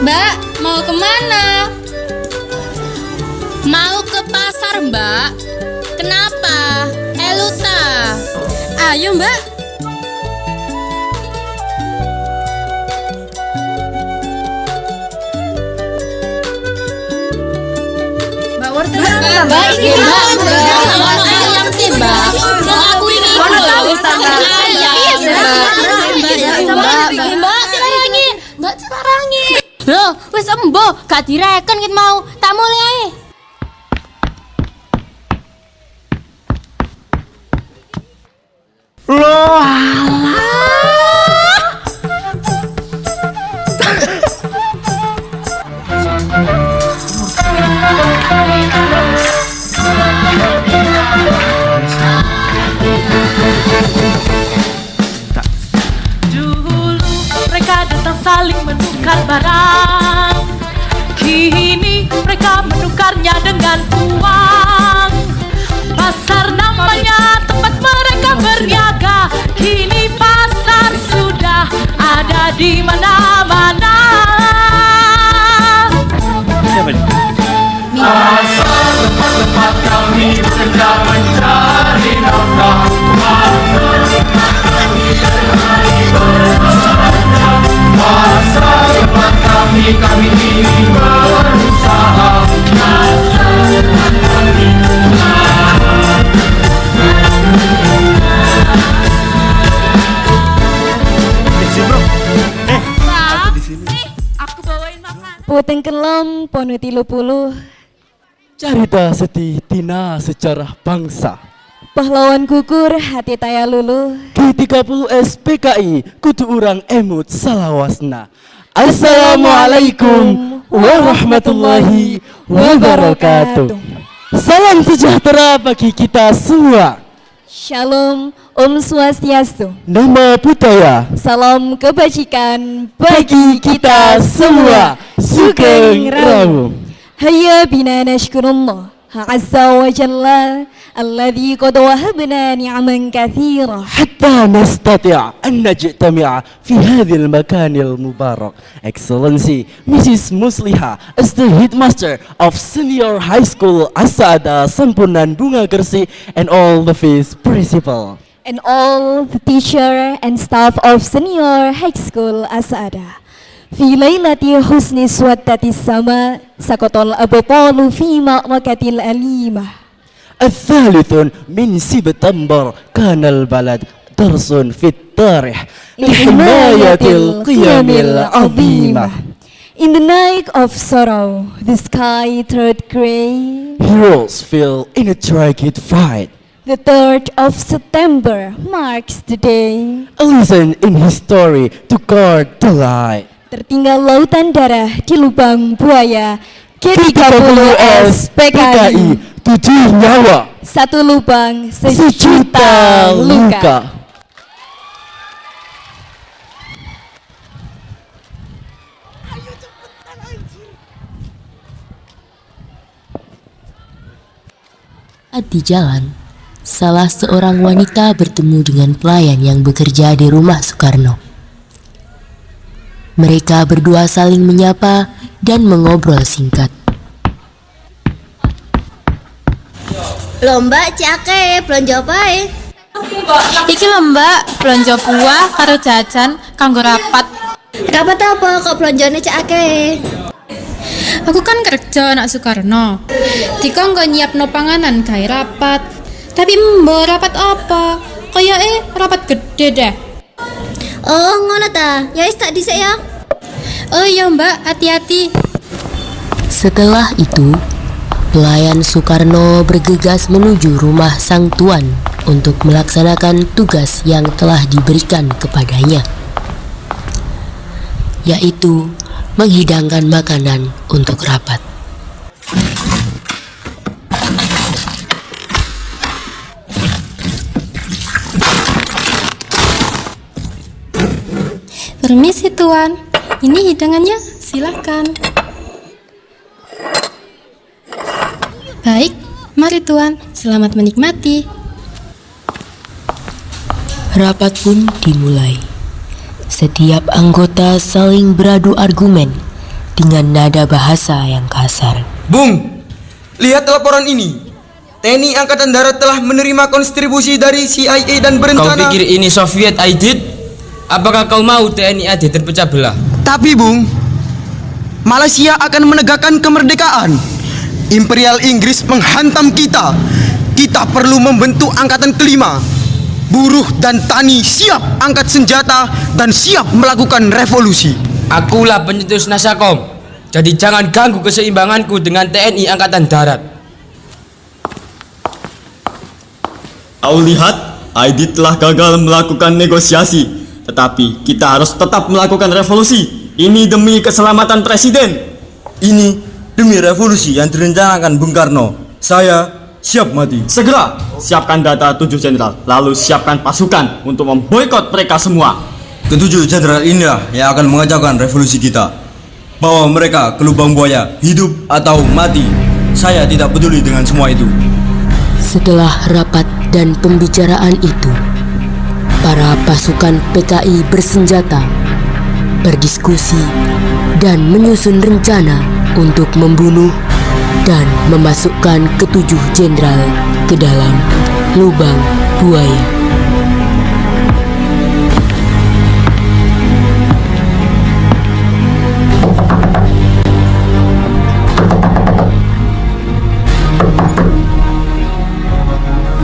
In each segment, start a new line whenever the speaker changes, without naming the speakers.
Mbak, mau kemana?
Mau ke pasar, Mbak. Kenapa? Eluta.
Ayo Mbak. Mbak Wortel,
Mbak, ini Mbak. Ayam sih, Mbak. Mau aku ini. Mbak, Cilarangi. Mbak Cilarangi. Loh, wis embo, gak direken ket mau. Tak mulai ae.
Loh, alah.
Dulu mereka datang saling menukar barang. Kini mereka menukarnya dengan uang. Pasar namanya tempat mereka berniaga. Kini pasar sudah ada di mana-mana.
Pasar tempat-tempat kami bekerja mencari nafkah. Pasar tempat kami ingin berusaha.
Aku bawain makan.
Puteng kelom ponu 30.
Carita sedih tina sejarah bangsa.
Pahlawan gugur hati taya lulu.
G30 SPKI kudu urang emut salawasna. Assalamualaikum warahmatullahi wabarakatuh. Salam sejahtera bagi kita semua.
Shalom, Om Swastiastu.
Nama budaya
Salam kebajikan
bagi kita semua. Sugeng Rabu.
Hayya bina nashkurullah azza wa jalla alladhi qad wahabna ni'aman kathira.
حتى نستطيع أن نجتمع في هذا المكان المبارك. Excellency, Mrs. Musliha is the headmaster of Senior High School Asada Sampunan Bunga Gresik and all the vice principal.
And all the teacher and staff of Senior High School Asada. Fi lailati husni swattati sama sakotol abtalu fi ma'makatil alimah.
الثالث من سبتمبر كان البلد درس في التاريخ لحماية القيم العظيمة.
In the night of sorrow, the sky turned grey.
Heroes fell in a tragic fight.
The 3rd of September marks the day.
A lesson in history to guard the light.
Tertinggal lautan darah di lubang buaya. G30 SPKI,
7 nyawa,
satu lubang
sejuta luka.
Saat di jalan, salah seorang wanita bertemu dengan pelayan yang bekerja di rumah Soekarno. Mereka berdua saling menyapa dan mengobrol singkat.
Loh Mbak, cake, belanja apa ya?
Iki lho Mbak, belanja buah karo jajan kanggo rapat.
Rapat apa kok belanjane cake?
Aku kan kerja anak Soekarno. Dikon nggo nyiapno panganan gawe rapat. Tapi mbok rapat apa? Kayake rapat gede deh.
Oh, ngono ta. Ya wis tak dhisik ya.
Oh iya Mbak, hati-hati.
Setelah itu, pelayan Soekarno bergegas menuju rumah sang tuan untuk melaksanakan tugas yang telah diberikan kepadanya, yaitu menghidangkan makanan untuk rapat.
Permisi Tuan, ini hidangannya, silakan. Baik, mari Tuan, selamat menikmati.
Rapat pun dimulai. Setiap anggota saling beradu argumen dengan nada bahasa yang kasar.
Bung, lihat laporan ini. TNI Angkatan Darat telah menerima kontribusi dari CIA dan
Kau
berencana...
pikir ini Soviet aidit? Apakah kau mau TNI AD terpecah belah?
Tapi Bung, Malaysia akan menegakkan kemerdekaan. Imperial Inggris menghantam kita. Kita perlu membentuk angkatan kelima. Buruh dan tani siap angkat senjata dan siap melakukan revolusi.
Akulah pencetus Nasakom. Jadi jangan ganggu keseimbanganku dengan TNI Angkatan Darat.
Kau lihat, Aidit telah gagal melakukan negosiasi. Tetapi kita harus tetap melakukan revolusi. Ini demi keselamatan Presiden.
Ini demi revolusi yang direncanakan Bung Karno. Saya siap mati.
Segera siapkan data 7 jenderal, lalu siapkan pasukan untuk memboikot mereka semua.
Ketujuh jenderal inilah yang akan mengacaukan revolusi kita. Bawa mereka ke lubang buaya, hidup atau mati. Saya tidak peduli dengan semua itu.
Setelah rapat dan pembicaraan itu, para pasukan PKI bersenjata berdiskusi dan menyusun rencana untuk membunuh dan memasukkan ketujuh jenderal ke dalam lubang buaya.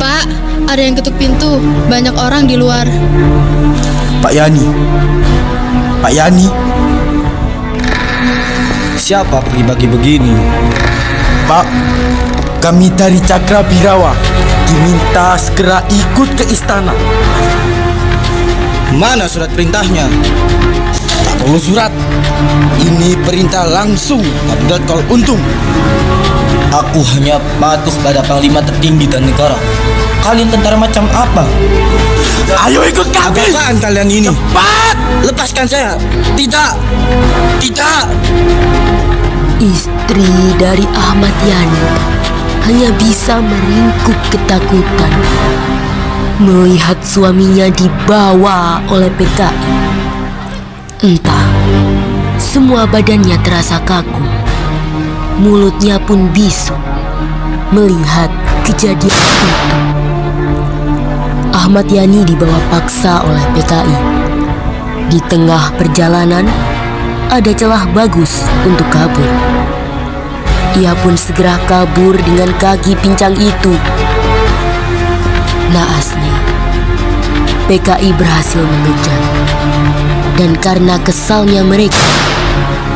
Pak, ada yang ketuk pintu. Banyak orang di luar.
Pak Yani. Pak Yani. Siapa pagi-pagi begini? Pak, kami dari Cakra Birawa diminta segera ikut ke istana. Mana surat perintahnya? Tak perlu surat. Ini perintah langsung Abdul Kol Untung. Aku hanya patuh pada panglima tertinggi dan negara. Kalian tentara macam apa? Ayo ikut kami. Apaan kalian ini? Cepat, lepaskan saya. Tidak. Tidak.
Istri dari Ahmad Yani hanya bisa meringkuk ketakutan melihat suaminya dibawa oleh PKI. Entah, semua badannya terasa kaku, mulutnya pun bisu melihat kejadian itu. Ahmad Yani dibawa paksa oleh PKI. Di tengah perjalanan, ada celah bagus untuk kabur. Ia pun segera kabur dengan kaki pincang itu. Naasnya, PKI berhasil mengejar. Dan karena kesalnya mereka,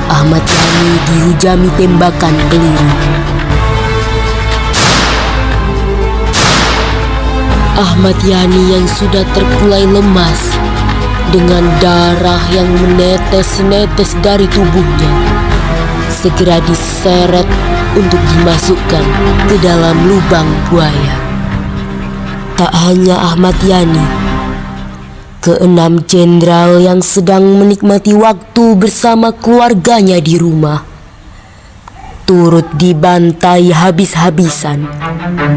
Ahmad Yani dihujami tembakan peluru. Ahmad Yani yang sudah terkulai lemas dengan darah yang menetes-netes dari tubuhnya segera diseret untuk dimasukkan ke dalam lubang buaya. Tak hanya Ahmad Yani, ke-6 jenderal yang sedang menikmati waktu bersama keluarganya di rumah turut dibantai habis-habisan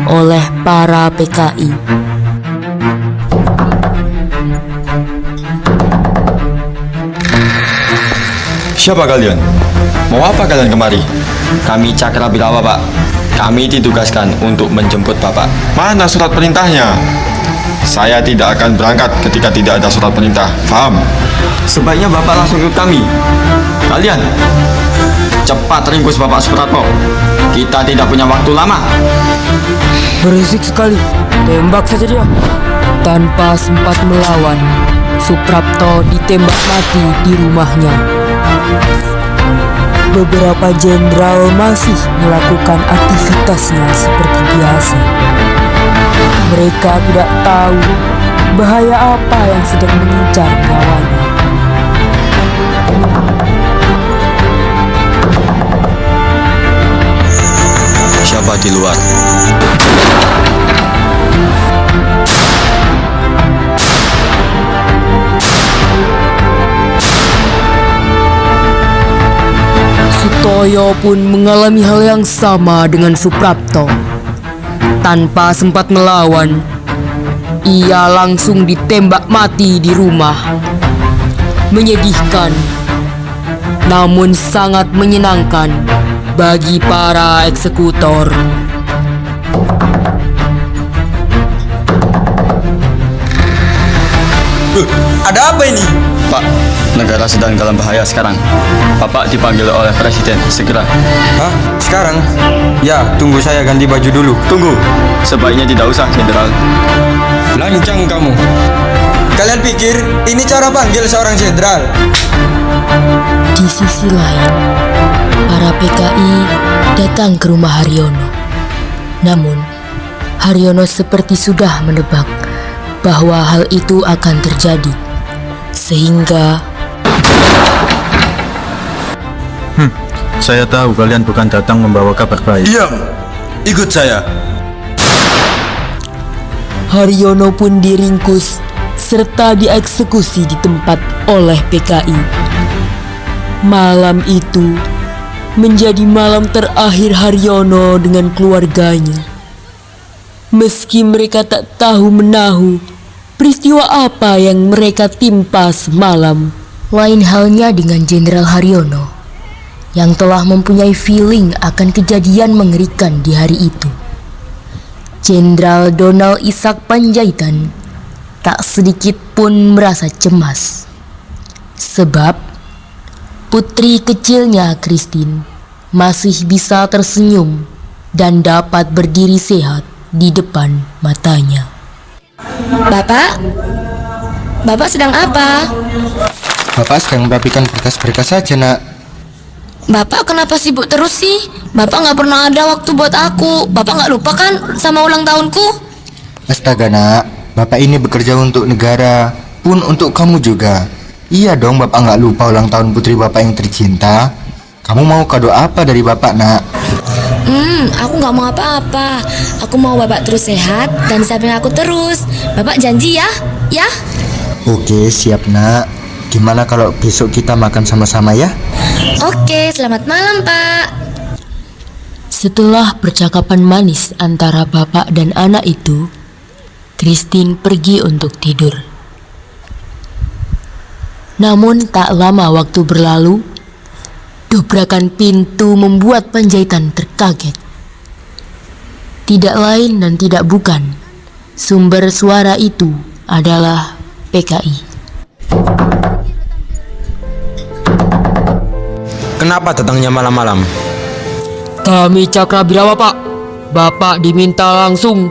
oleh para PKI.
Siapa kalian? Mau apa kalian kemari? Kami Cakra Birawa, Pak. Kami ditugaskan untuk menjemput Bapak. Mana surat perintahnya? Saya tidak akan berangkat ketika tidak ada surat perintah. Paham? Sebaiknya Bapak langsung ikut kami. Kalian, cepat ringkus Bapak Supratmo. Kita tidak punya waktu lama.
Berisik sekali, tembak saja dia. Tanpa sempat melawan, Suprapto ditembak mati di rumahnya. Beberapa jenderal masih melakukan aktivitasnya seperti biasa. Mereka tidak tahu bahaya apa yang sedang mengincar nyawanya.
Siapa di luar?
Sutoyo pun mengalami hal yang sama dengan Suprapto. Tanpa sempat melawan, ia langsung ditembak mati di rumah. Menyedihkan, namun sangat menyenangkan bagi para eksekutor.
Ada apa ini? Pak, negara sedang dalam bahaya sekarang. Bapak dipanggil oleh Presiden, segera. Hah? Sekarang? Ya, tunggu saya ganti baju dulu. Tunggu, sebaiknya tidak usah, Jenderal. Lancang kamu. Kalian pikir ini cara panggil seorang jenderal?
Di sisi lain, para PKI datang ke rumah Haryono. Namun, Haryono seperti sudah menebak bahwa hal itu akan terjadi, sehingga
saya tahu kalian bukan datang membawa kabar baik.
Diam, ikut saya.
Haryono pun diringkus serta dieksekusi di tempat oleh PKI. Malam itu menjadi malam terakhir Haryono dengan keluarganya. Meski mereka tak tahu menahu peristiwa apa yang mereka timpa semalam. Lain halnya dengan Jenderal Haryono yang telah mempunyai feeling akan kejadian mengerikan di hari itu. Jenderal Donald Isaac Panjaitan tak sedikit pun merasa cemas, sebab putri kecilnya Christine masih bisa tersenyum dan dapat berdiri sehat di depan matanya.
Bapak sedang apa?
Bapak sedang merapikan berkas-berkas saja, Nak.
Bapak kenapa sibuk terus sih? Bapak nggak pernah ada waktu buat aku. Bapak nggak lupa kan sama ulang tahunku?
Astaga, Nak. Bapak ini bekerja untuk negara, pun untuk kamu juga. Iya dong, Bapak nggak lupa ulang tahun putri Bapak yang tercinta. Kamu mau kado apa dari Bapak, Nak?
Aku nggak mau apa-apa. Aku mau Bapak terus sehat dan samping aku terus. Bapak janji ya? Ya?
Oke, siap, Nak. Gimana kalau besok kita makan sama-sama ya?
Oke, selamat malam, Pak.
Setelah percakapan manis antara bapak dan anak itu, Christine pergi untuk tidur. Namun tak lama waktu berlalu, dobrakan pintu membuat Panjaitan terkaget. Tidak lain dan tidak bukan, sumber suara itu adalah PKI.
Kenapa datangnya malam-malam?
Kami Cakrabirawa, Pak. Bapak diminta langsung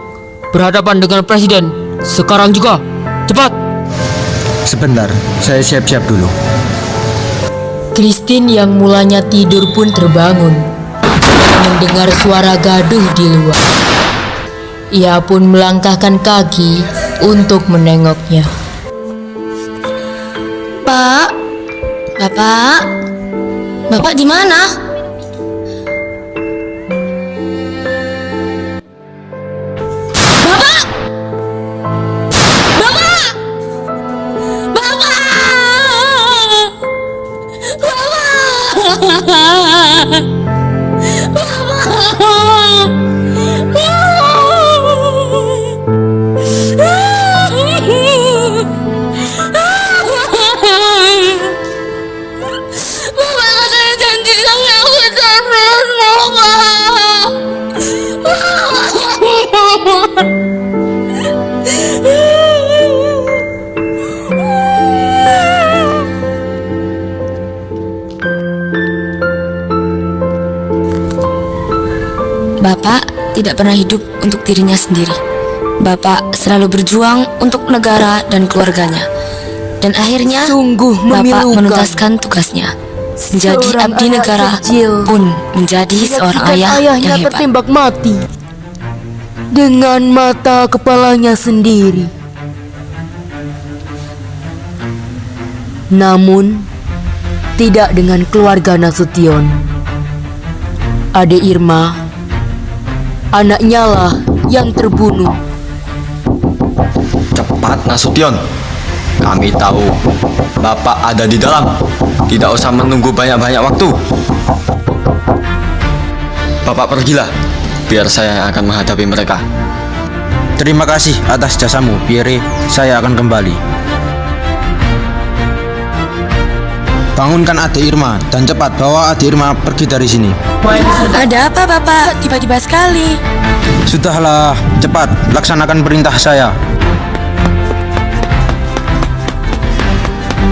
berhadapan dengan Presiden. Sekarang juga. Cepat.
Sebentar, saya siap-siap dulu.
Christine yang mulanya tidur pun terbangun mendengar suara gaduh di luar. Ia pun melangkahkan kaki untuk menengoknya.
Pak, Bapak di mana? Bapak tidak pernah hidup untuk dirinya sendiri. Bapak selalu berjuang untuk negara dan keluarganya. Dan akhirnya
Sungguh
Bapak
memilukan.
menuntaskan tugasnya. Menjadi
Seorang
abdi
anak negara kecil
pun menjadi seorang
menyaksikan
ayah
ayahnya
yang hebat.
tertembak mati dengan mata kepalanya sendiri. Namun tidak dengan keluarga Nasution. Ade Irma, anaknya lah yang terbunuh.
Cepat, Nasution. Kami tahu Bapak ada di dalam. Tidak usah menunggu banyak-banyak waktu. Bapak pergilah, biar saya yang akan menghadapi mereka.
Terima kasih atas jasamu, Pierre. Saya akan kembali. bangunkan adik Irma dan cepat bawa adik Irma pergi dari sini.
Ada apa Bapak? Tiba-tiba sekali.
Sudahlah, cepat laksanakan perintah saya.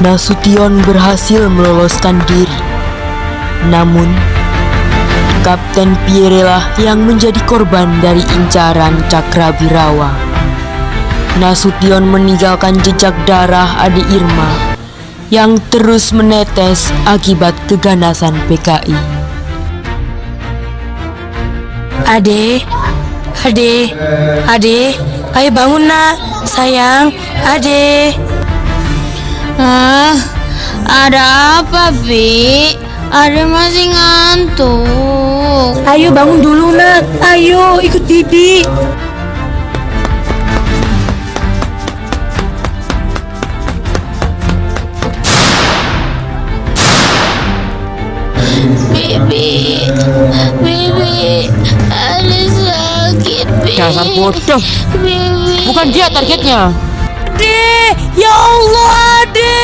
Nasution berhasil meloloskan diri. Namun, Kapten Pierre lah yang menjadi korban dari incaran Cakrabirawa. Nasution meninggalkan jejak darah adik Irma yang terus menetes akibat keganasan PKI.
Ade, ayo bangun nak, sayang, Ade.
Ada apa, Bi? Ade masih ngantuk.
Ayo bangun dulu nak, ayo ikut bibi.
Bibi, Ade sakit, Bi.
Dasar bodoh.
Bibi.
Bukan dia targetnya.
Ade, ya Allah Ade.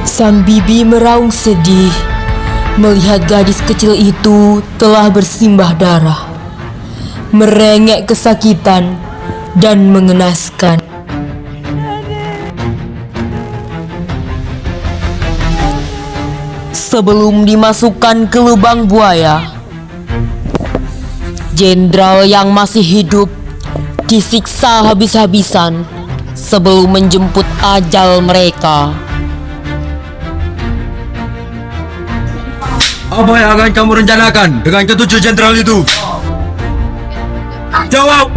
Sang bibi meraung sedih melihat gadis kecil itu telah bersimbah darah, merengek kesakitan dan mengenaskan. Sebelum dimasukkan ke lubang buaya, jenderal yang masih hidup disiksa habis-habisan sebelum menjemput ajal mereka.
Apa yang akan kamu rencanakan dengan ketujuh jenderal itu? Jawab!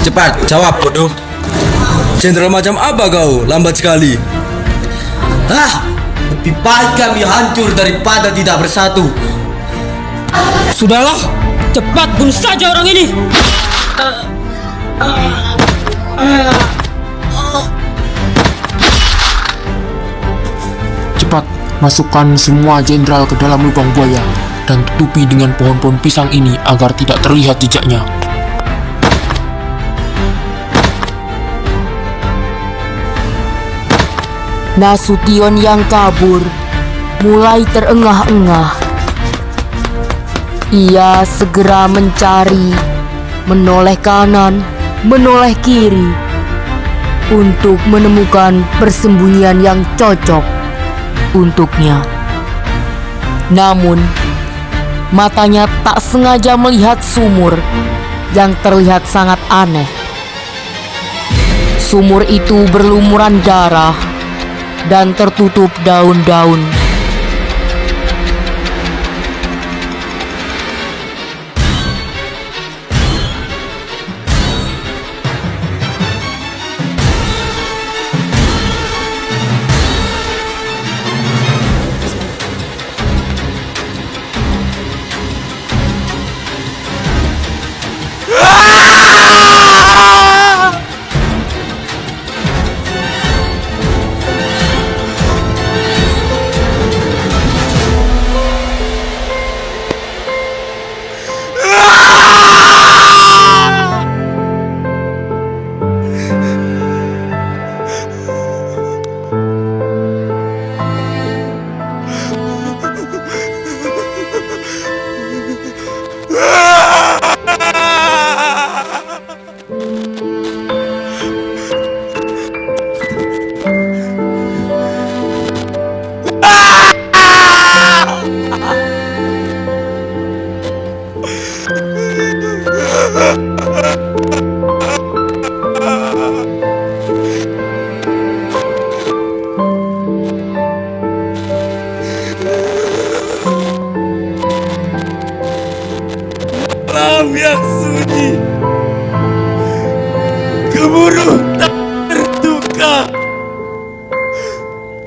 Cepat, jawab bodoh. Jenderal macam apa kau? Lambat sekali. Lebih baik kami hancur daripada tidak bersatu.
Sudahlah, cepat bunuh saja orang ini.
Cepat, masukkan semua jenderal ke dalam lubang buaya dan tutupi dengan pohon-pohon pisang ini agar tidak terlihat jejaknya.
Nasution yang kabur mulai terengah-engah. Ia segera mencari, menoleh kanan, menoleh kiri untuk menemukan persembunyian yang cocok untuknya. Namun, matanya tak sengaja melihat sumur yang terlihat sangat aneh. Sumur itu berlumuran darah dan tertutup daun-daun.
Malam yang sunyi, gemuruh tak terduga,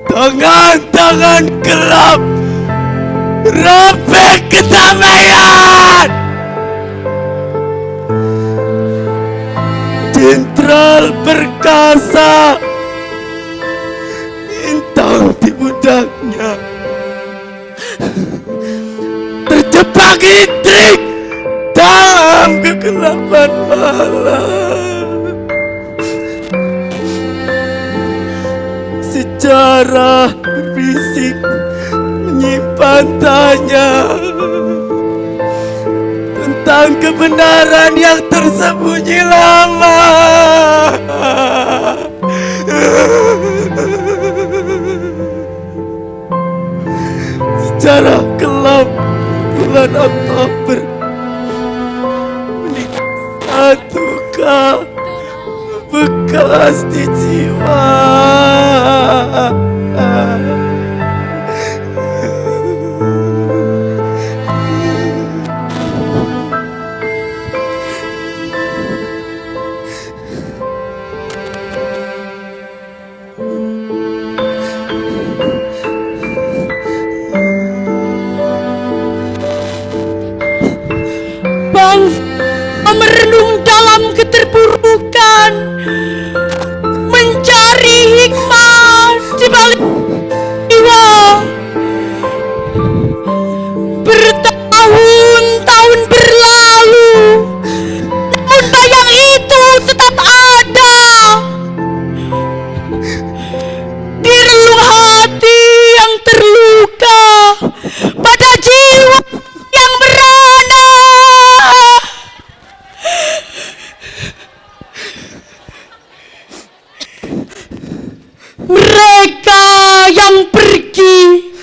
tangan-tangan gelap robek kedamaian. Jenderal perkasa, bintang di pundaknya, terjebak intrik dalam kegelapan malam. Si sejarah berbisik menyimpan tanya tentang kebenaran yang tersembunyi lama. Sejarah kelam bulan Oktober menikmati bekas di jiwa.
Bangsa merenung dalam keterpurukan, mencari hikmah di balik jiwa. Bertahun-tahun berlalu, namun bayang itu tetap ada di relung hati yang terluka, pada jiwa yang merana. Mereka yang pergi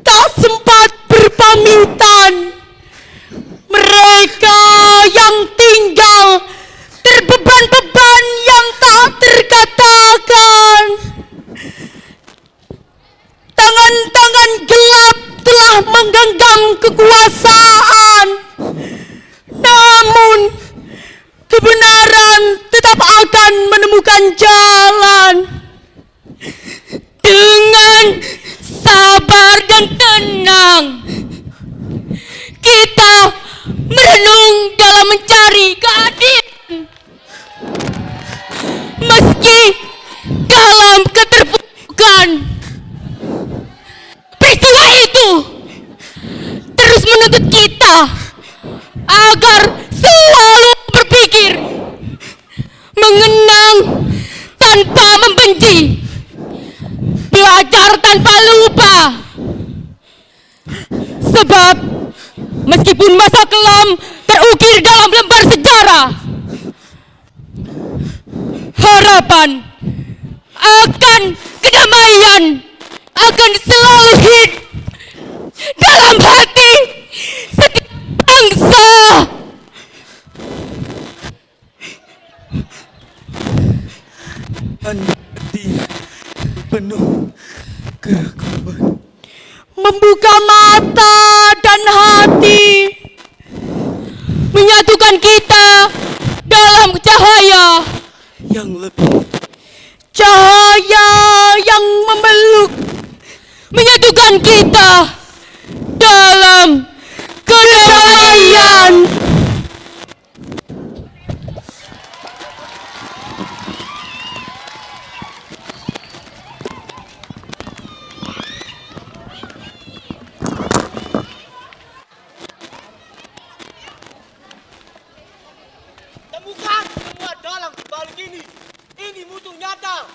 tak sempat berpamitan. Mereka yang tinggal terbeban-beban yang tak terkatakan. Tangan-tangan gelap telah menggenggam kekuasaan. Namun kebenaran tetap akan menemukan jalan. Dengan sabar dan tenang, kita merenung dalam mencari keadilan. Meski dalam keterpurukan, peristiwa itu terus menuntut kita agar selalu berpikir, mengenang tanpa membenci, belajar tanpa lupa. Sebab meskipun masa kelam terukir dalam lembar sejarah, harapan akan kedamaian akan selalu hidup dalam hati setiap bangsa.
Hati penuh keraguan,
membuka mata dan hati, menyatukan kita dalam cahaya
yang lebih,
cahaya yang memeluk, menyatukan kita dalam kedamaian.
temukan semua dalam balik ini. Ini musuh nyata.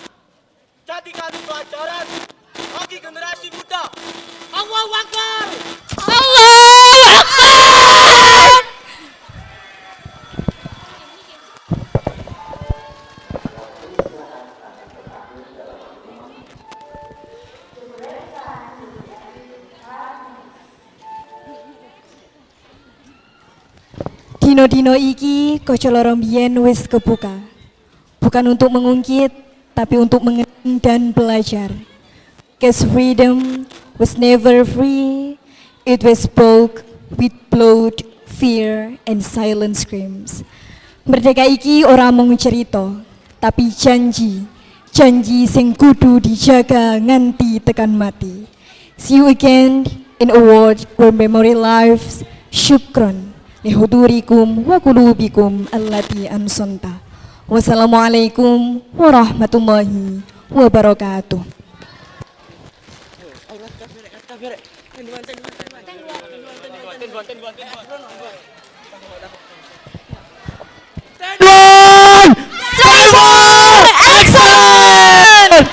Jadikan pelajaran bagi generasi muda. Allahu Akbar.
Allahu Akbar.
Dino-dino iki kocok lorong biyen wis kebuka. Bukan untuk mengungkit, tapi untuk mengenang dan belajar. Cause freedom was never free. It was spoke with blood, fear, and silent screams. Merdeka iki ora mung cerita, tapi janji. Janji sing kudu dijaga nganti tekan mati. See you again in a world where memory lives. Syukron lihudurikum wa qulubikum allati ansonta. Wassalamualaikum warahmatullahi wabarakatuh.
Excellent!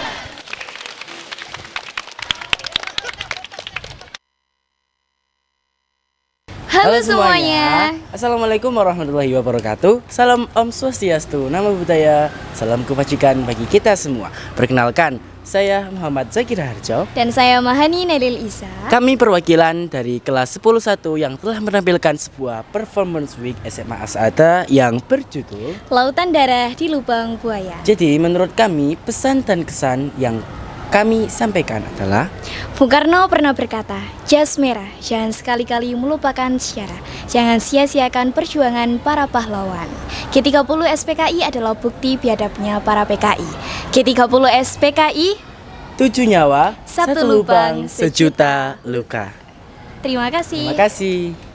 Halo semuanya.
Assalamualaikum warahmatullahi wabarakatuh. Salam Om Swastiastu, Namo Buddhaya, salam kebajikan bagi kita semua. Perkenalkan, saya Muhammad Zakir Harjo.
Dan saya Mahani Nailil Isa.
Kami perwakilan dari kelas 10-1 yang telah menampilkan sebuah performance week SMA Asada yang berjudul
Lautan Darah di Lubang Buaya.
Jadi menurut kami pesan dan kesan yang kami sampaikan adalah
Bung Karno pernah berkata, jas merah, jangan sekali-kali melupakan sejarah. Jangan sia-siakan perjuangan para pahlawan. G30 SPKI adalah bukti biadabnya para PKI. G30 SPKI
7 nyawa,
Satu
satu lubang,
lubang,
sejuta luka.
Terima kasih.
Terima kasih.